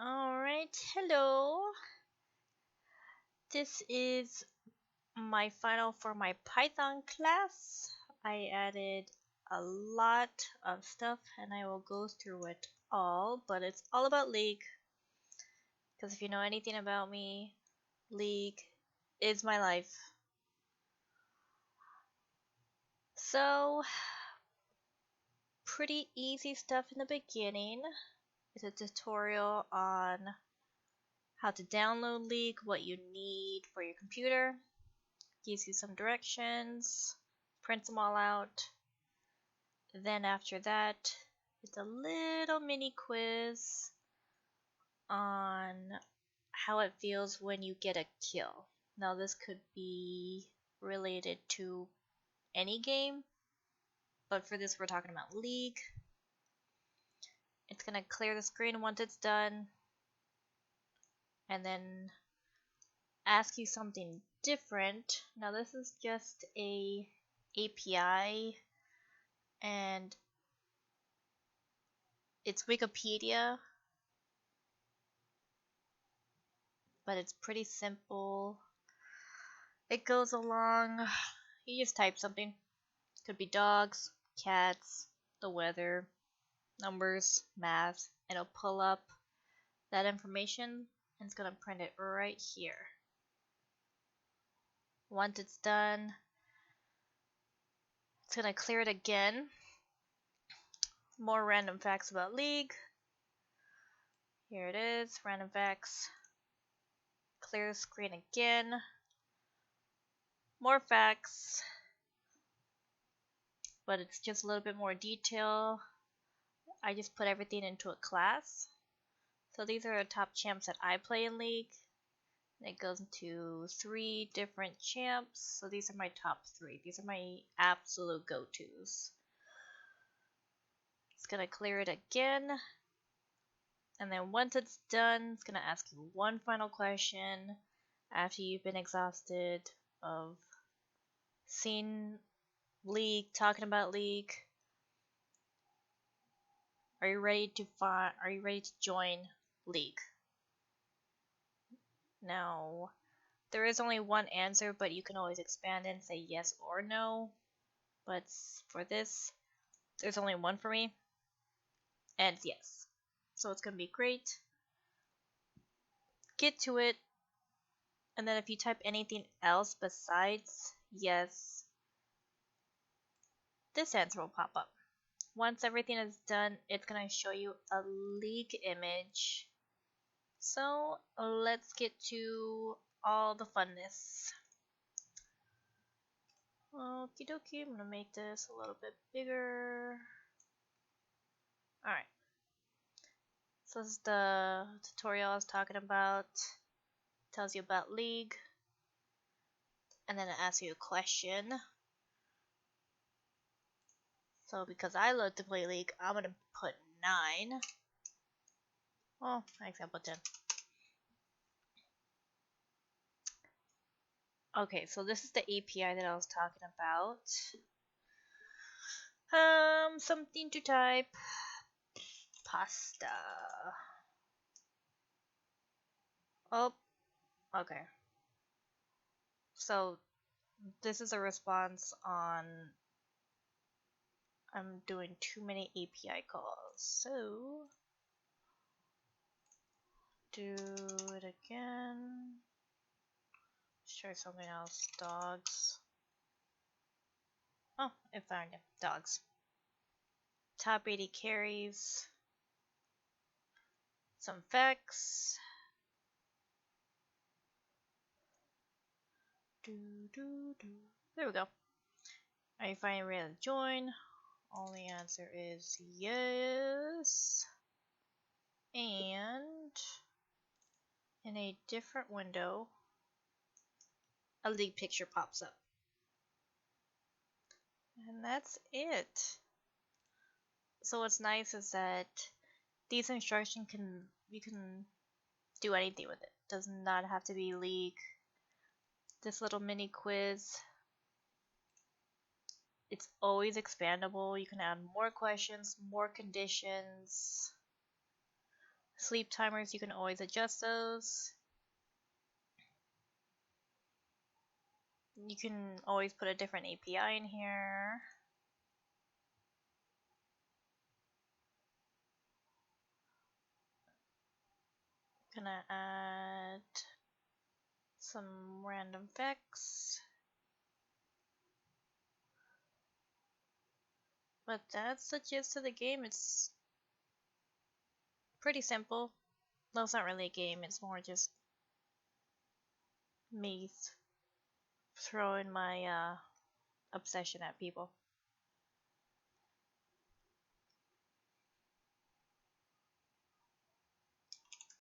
Alright, hello. This is my final for my Python class. I added a lot of stuff and I will go through it all, but it's all about League. Because if you know anything about me, League is my life. So, pretty easy stuff in the beginning. It's a tutorial on how to download League, what you need for your computer. Gives you some directions, prints them all out. Then after that, it's a little mini quiz on how it feels when you get a kill. Now this could be related to any game, but for this we're talking about League. It's gonna clear the screen once it's done, and then ask you something different. Now this is just a API and it's Wikipedia, but it's pretty simple. It goes along, you just type something. Could be dogs, cats, the weather, numbers, math, and it'll pull up that information and it's gonna print it right here. Once it's done, it's gonna clear it again. More random facts about League. Here it is, random facts. Clear the screen again. More facts, but it's just a little bit more detail. I just put everything into a class. So these are the top champs that I play in League. And it goes into 3 different champs. So these are my top 3. These are my absolute go-tos. It's gonna clear it again. And then once it's done, it's gonna ask you one final question after you've been exhausted of seeing League, talking about League. Are you ready to join League? Now, there is only one answer, but you can always expand and say yes or no. But for this, there's only one for me, and it's yes. So it's gonna be great. Get to it, and then if you type anything else besides yes, this answer will pop up. Once everything is done, it's gonna show you a League image. So let's get to all the funness. Okie dokie, I'm gonna make this a little bit bigger. Alright. So this is the tutorial I was talking about. It tells you about League. And then it asks you a question. So because I love to play League, I'm gonna put 9. Oh, actually I'll put 10. Okay, so this is the API that I was talking about. Something to type. Pasta. Oh, okay. So this is a response on I'm doing too many API calls. So do it again. Let's try something else. Dogs. Oh, I found it. Dogs. Top 80 carries. Some facts. There we go. Are you finally ready to join? Only answer is yes. And in a different window, a League picture pops up. And that's it. So what's nice is that these instructions you can do anything with it. Does not have to be League. This little mini quiz, it's always expandable. You can add more questions, more conditions. Sleep timers, you can always adjust those. You can always put a different API in here. Gonna add some random effects. But that's the gist of the game. It's pretty simple. No, it's not really a game, it's more just me throwing my obsession at people.